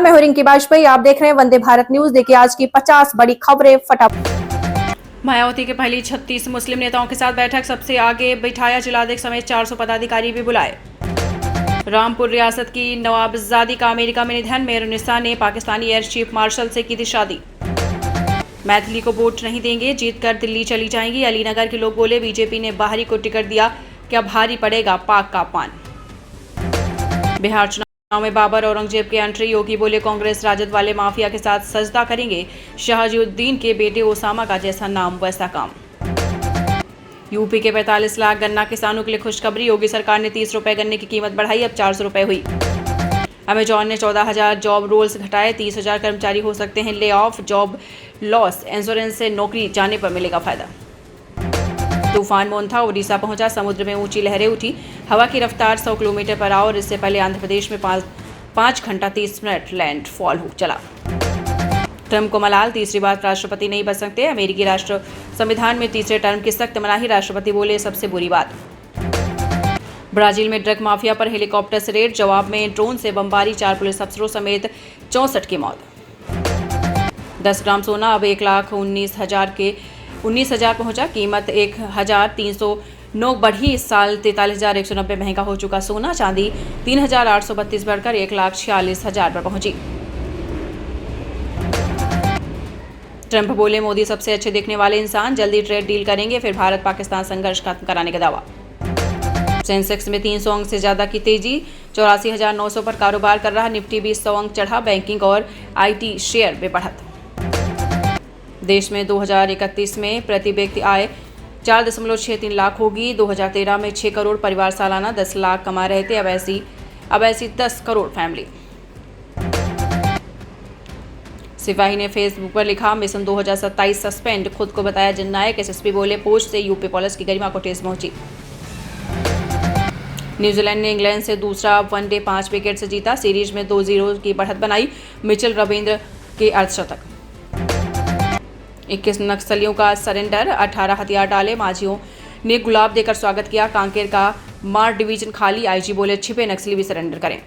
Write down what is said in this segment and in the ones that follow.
मैं हूं रिंकी वाजपेयी। आप देख रहे हैं वंदे भारत न्यूज। देखिए आज की 50 बड़ी खबरें फटाफट। मायावती के पहली 36 मुस्लिम नेताओं के साथ बैठक, सबसे आगे बिठाया जिलाध्यक्ष समेत 400 पदाधिकारी भी बुलाए। रामपुर रियासत की नवाबजादी का अमेरिका में निधन, मेहरुन्निसा ने पाकिस्तानी एयर चीफ मार्शल से की थी शादी। मैथिली को वोट नहीं देंगे, जीतकर दिल्ली चली जाएंगी, अलीनगर के लोग बोले बीजेपी ने बाहरी को टिकट दिया, क्या भारी पड़ेगा पाक का अपमान। बिहार चुनाव में बाबर औरंगजेब के एंट्री, योगी बोले कांग्रेस राजद वाले माफिया के साथ सजदा करेंगे, शहाबुद्दीन के बेटे ओसामा का जैसा नाम वैसा काम। यूपी के 45 लाख गन्ना किसानों के लिए खुशखबरी, योगी सरकार ने 30 रुपए गन्ने की कीमत बढ़ाई, अब 400 रुपए हुई। अमेजॉन ने 14,000 जॉब रोल्स घटाए, 30,000 कर्मचारी हो सकते हैं lay off, job loss insurance से नौकरी जाने पर मिलेगा फायदा। तूफान मोन्था ओडिशा पहुंचा, समुद्र में ऊंची लहरें उठी, हवा की रफ्तार 100 किलोमीटर पर और इससे पहले आंध्र प्रदेश में 5 घंटा 30 मिनट लैंडफॉल हो चला। ट्रंप को मलाल, तीसरी बार राष्ट्रपति नहीं बन सकते, अमेरिकी राष्ट्र संविधान में तीसरे टर्म की सख्त मनाही, राष्ट्रपति बोले सबसे बुरी बात। ब्राजील में ड्रग माफिया पर हेलीकॉप्टर से रेड, जवाब में ड्रोन से बमबारी, 4 पुलिस अफसरों समेत 64 की मौत। 10 ग्राम सोना अब 1,19,000 पहुंचा, कीमत 1,309 बढ़ी, इस साल 43,190 महंगा हो चुका सोना। चांदी 3,832 बढ़कर 1,46,000 पर पहुंची। ट्रंप बोले मोदी सबसे अच्छे दिखने वाले इंसान, जल्दी ट्रेड डील करेंगे, फिर भारत पाकिस्तान संघर्ष खत्म कराने का दावा। सेंसेक्स में 300 अंक से ज्यादा की तेजी, 84,900 पर कारोबार कर रहा, निफ्टी भी 100 अंक चढ़ा, बैंकिंग और आईटी शेयर में बढ़त। देश में 2031 में प्रति व्यक्ति आय 4.63 लाख होगी, 2013 में 6 करोड़ परिवार सालाना 10 लाख कमा रहे थे, अब ऐसी 10 करोड़ फैमिली। सिपाही ने फेसबुक पर लिखा मिशन 2027 सस्पेंड, खुद को बताया जननायक, एसएसपी बोले पोस्ट से यूपी पुलिस की गरिमा को ठेस पहुंची। न्यूजीलैंड ने इंग्लैंड से दूसरा वनडे 5 विकेट से जीता, सीरीज में 2-0 की बढ़त बनाई, मिचेल रविंद्र के अर्धशतक। 21 नक्सलियों का सरेंडर, 18 हथियार डाले, माझियों ने गुलाब देकर स्वागत किया, कांकेर का मार डिवीजन खाली, आईजी बोले छिपे नक्सली भी सरेंडर करें।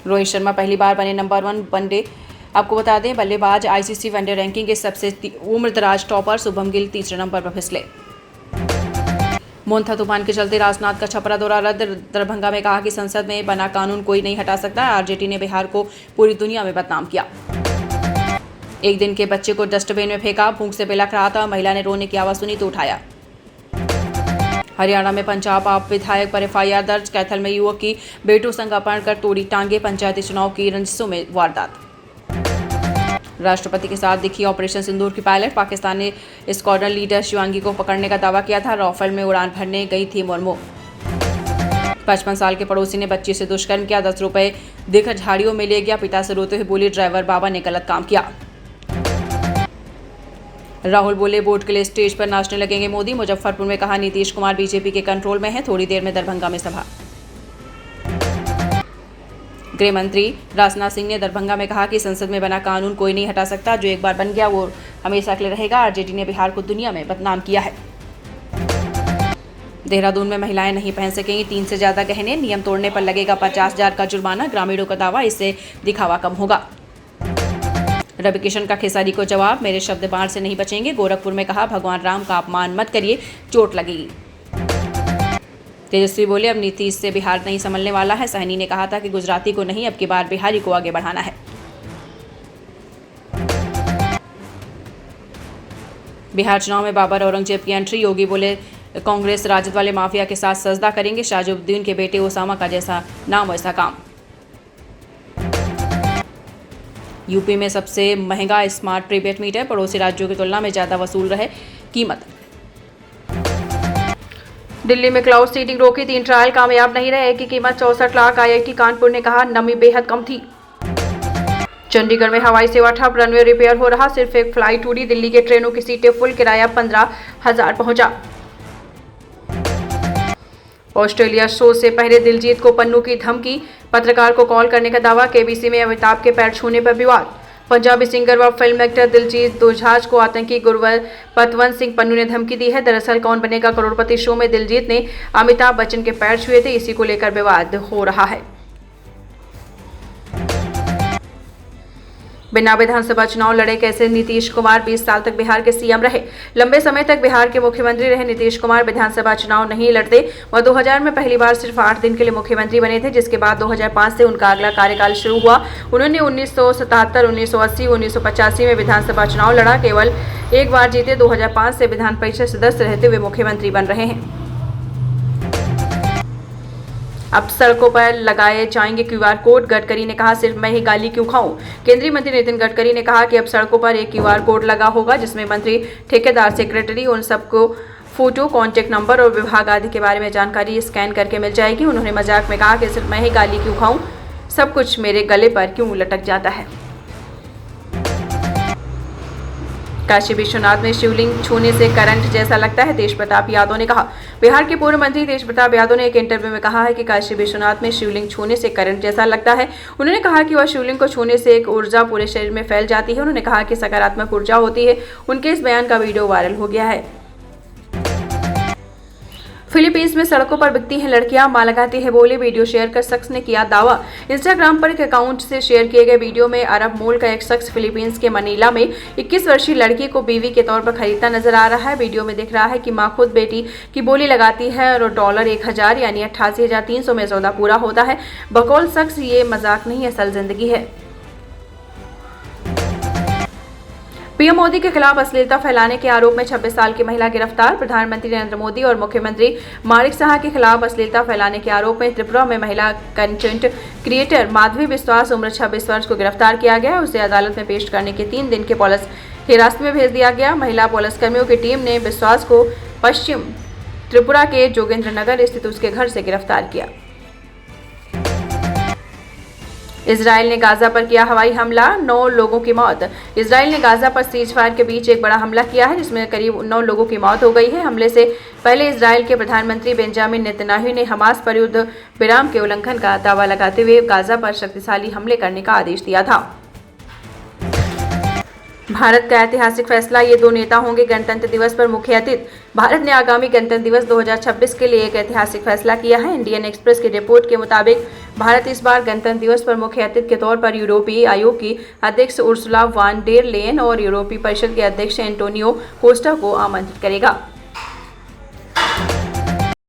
रोहित शर्मा पहली बार बने नंबर 1 वनडे, आपको बता दें बल्लेबाज आईसीसी वनडे रैंकिंग के सबसे उम्रदराज टॉपर शुभम गिल तीसरे नंबर पर फिसले। मोन्था तूफान के चलते राजनाथ का छपरा दौरा रद्द, दरभंगा में कहा कि संसद में बना कानून कोई नहीं हटा सकता, आरजेडी ने बिहार को पूरी दुनिया में बदनाम किया। एक दिन के बच्चे को डस्टबिन में फेंका, भूख से बिलख रहा था, महिला ने रोने की आवाज सुनी तो उठाया। हरियाणा में पंजाब आप विधायक पर एफआईआर दर्ज, कैथल में युवक की बेटों संग अपहरण कर तोड़ी टांगे, पंचायती चुनाव की रंजिशों में वारदात। राष्ट्रपति के साथ दिखी ऑपरेशन सिंदूर की पायलट, पाकिस्तान ने स्क्वाड्रन लीडर शिवांगी को पकड़ने का दावा किया था, राफेल में उड़ान भरने गई थी मुर्मू। 55 साल के पड़ोसी ने बच्ची से दुष्कर्म किया, 10 रुपए देकर झाड़ियों में ले गया, पिता से रोते हुए बोली ड्राइवर बाबा ने गलत काम किया। राहुल बोले वोट के लिए स्टेज पर नाचने लगेंगे मोदी, मुजफ्फरपुर में कहा नीतीश कुमार बीजेपी के कंट्रोल में है, थोड़ी देर में दरभंगा में सभा। गृह मंत्री राजनाथ सिंह ने दरभंगा में कहा कि संसद में बना कानून कोई नहीं हटा सकता, जो एक बार बन गया वो हमेशा के लिए रहेगा, आरजेडी ने बिहार को दुनिया में बदनाम किया है। देहरादून में महिलाएं नहीं पहन सकेंगी 3 से ज्यादा गहने, नियम तोड़ने पर लगेगा 50,000 का जुर्माना, ग्रामीणों का दावा इससे दिखावा कम होगा। रवि किशन का खेसारी को जवाब, मेरे शब्द बाढ़ से नहीं बचेंगे, गोरखपुर में कहा भगवान राम का अपमान मत करिए, चोट लगेगी। तेजस्वी बोले अब नीतीश से बिहार नहीं संभलने वाला है, सहनी ने कहा था कि गुजराती को नहीं अब की बार बिहारी को आगे बढ़ाना है। बिहार चुनाव में बाबर औरंगजेब की एंट्री, योगी बोले कांग्रेस राजद वाले माफिया के साथ सजदा करेंगे, शहाबुद्दीन के बेटे ओसामा का जैसा नाम वैसा काम। यूपी में सबसे महंगा स्मार्ट प्रीपेड मीटर, पड़ोसी राज्यों की तुलना में ज्यादा वसूल रहे कीमत। दिल्ली में क्लाउड सीडिंग रोकी, 3 ट्रायल कामयाब नहीं रहे, की कीमत 64 लाख, आईआईटी कानपुर ने कहा नमी बेहद कम थी। चंडीगढ़ में हवाई सेवा ठप, रनवे रिपेयर हो रहा, सिर्फ एक फ्लाइट उड़ी, दिल्ली के ट्रेनों की सीटें फुल, किराया 15,000 पहुंचा। ऑस्ट्रेलिया शो से पहले दिलजीत को पन्नू की धमकी, पत्रकार को कॉल करने का दावा, केबीसी में अमिताभ के पैर छूने पर विवाद। पंजाबी सिंगर व फिल्म एक्टर दिलजीत दोसांझ को आतंकी गुरपतवंत सिंह पन्नू ने धमकी दी है। दरअसल कौन बनेगा करोड़पति शो में दिलजीत ने अमिताभ बच्चन के पैर छुए थे, इसी को लेकर विवाद हो रहा है। बिना विधानसभा चुनाव लड़े कैसे नीतीश कुमार 20 साल तक बिहार के सीएम रहे। लंबे समय तक बिहार के मुख्यमंत्री रहे नीतीश कुमार विधानसभा चुनाव नहीं लड़ते। वह 2000 में पहली बार सिर्फ 8 दिन के लिए मुख्यमंत्री बने थे, जिसके बाद 2005 से उनका अगला कार्यकाल शुरू हुआ। उन्होंने 1977, 1980, 1985 में विधानसभा चुनाव लड़ा, केवल एक बार जीते। 2005 से विधान परिषद सदस्य रहते हुए मुख्यमंत्री बन रहे हैं। अब सड़कों पर लगाए जाएंगे QR कोड। गडकरी ने कहा, सिर्फ मैं ही गाली क्यों खाऊं। केंद्रीय मंत्री नितिन गडकरी ने कहा कि अब सड़कों पर एक QR कोड लगा होगा, जिसमें मंत्री, ठेकेदार, सेक्रेटरी उन सबको फोटो, कॉन्टैक्ट नंबर और विभाग आदि के बारे में जानकारी स्कैन करके मिल जाएगी। उन्होंने मजाक में कहा कि सिर्फ मैं ही गाली क्यों खाऊं, सब कुछ मेरे गले पर क्यों लटक जाता है। काशी विश्वनाथ में शिवलिंग छूने से करंट जैसा लगता है, तेज प्रताप यादव ने कहा। बिहार के पूर्व मंत्री तेज प्रताप यादव ने एक इंटरव्यू में कहा है कि काशी विश्वनाथ में शिवलिंग छूने से करंट जैसा लगता है। उन्होंने कहा कि वह शिवलिंग को छूने से एक ऊर्जा पूरे शरीर में फैल जाती है। उन्होंने कहा कि सकारात्मक ऊर्जा होती है। उनके इस बयान का वीडियो वायरल हो गया है। फिलीपींस में सड़कों पर बिकती हैं लड़कियां, मां लगाती है बोली। वीडियो शेयर कर शख्स ने किया दावा। इंस्टाग्राम पर एक अकाउंट से शेयर किए गए वीडियो में अरब मूल का एक शख्स फिलीपींस के मनीला में 21 वर्षीय लड़की को बीवी के तौर पर खरीदता नजर आ रहा है। वीडियो में दिख रहा है कि मां खुद बेटी की बोली लगाती है और $1000 यानी 88,300 में सौदा पूरा होता है। बकौल शख्स, ये मजाक नहीं, असल जिंदगी है। पीएम मोदी के खिलाफ अश्लीलता फैलाने के आरोप में 26 साल की महिला गिरफ्तार। प्रधानमंत्री नरेंद्र मोदी और मुख्यमंत्री माणिक साहा के खिलाफ अश्लीलता फैलाने के आरोप में त्रिपुरा में महिला कंटेंट क्रिएटर माधवी विश्वास उम्र 26 वर्ष को गिरफ्तार किया गया। उसे अदालत में पेश करने के 3 दिन के पुलिस हिरासत में भेज दिया गया। महिला पुलिसकर्मियों की टीम ने विश्वास को पश्चिम त्रिपुरा के जोगेंद्र नगर स्थित उसके घर से गिरफ्तार किया। इजराइल ने गाजा पर किया हवाई हमला, 9 लोगों की मौत। इजराइल ने गाजा पर सीज फायर के बीच एक बड़ा हमला किया है, जिसमें करीब 9 लोगों की मौत हो गई है। हमले से पहले इजराइल के प्रधानमंत्री बेंजामिन नेतन्याहू ने हमास पर युद्ध विराम के उल्लंघन का दावा लगाते हुए गाजा पर शक्तिशाली हमले करने का आदेश दिया था। भारत का ऐतिहासिक फैसला, ये 2 नेता होंगे गणतंत्र दिवस पर मुख्य अतिथि। भारत ने आगामी गणतंत्र दिवस 2026 के लिए एक ऐतिहासिक फैसला किया है। इंडियन एक्सप्रेस की रिपोर्ट के मुताबिक भारत इस बार गणतंत्र दिवस पर मुख्य अतिथि के तौर पर यूरोपीय आयोग की अध्यक्ष उर्सुला वान डेर लेयन और यूरोपीय परिषद के अध्यक्ष एंटोनियो कोस्टा को आमंत्रित करेगा।